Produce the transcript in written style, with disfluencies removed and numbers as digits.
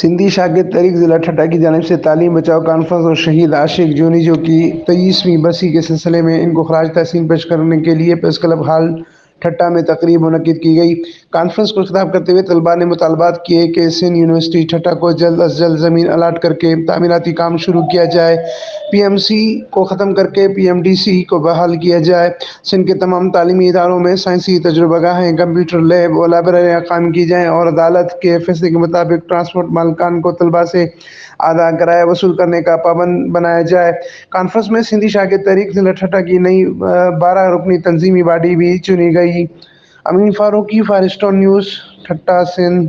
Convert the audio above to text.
सिंधी शागिर्द तहरीक ज़िला ठट्टा की जानिब से तालीम बचाओ कॉन्फ्रेंस और शहीद आशिक जोनीजो की 23वीं बरसी के सिलसिले में इनको खराज तहसीन पेश करने के लिए प्रेस क्लब हाल ठट्टा में तकरीब मुनक्किद की गई। कॉन्फ्रेंस को खिताब करते हुए तलबा ने मुतालबात किए कि सिंध यूनिवर्सिटी ठट्टा को जल्द अज जल्द ज़मीन अलाट करके तामीराती काम शुरू किया जाए, PMC को ख़त्म करके PMDC को बहाल किया जाए, सिंध के तमाम तालीमी इदारों में साइंसी तजुर्बागाहें, कंप्यूटर लैब और लाइब्रेरियाँ कायम की जाएँ और अदालत के फैसले के मुताबिक ट्रांसपोर्ट मालिकान को तलबा से आधा किराया वसूल करने का पाबंद बनाया जाए। कॉन्फ्रेंस में सिंधी शागिर्द तहरीक ज़िला ठट्टा की नई 12 रुकनी तंजीमी बॉडी भी चुनी गई। अमीन फारूकी, फारिस्टोन न्यूज़, ठट्टा, सिंध।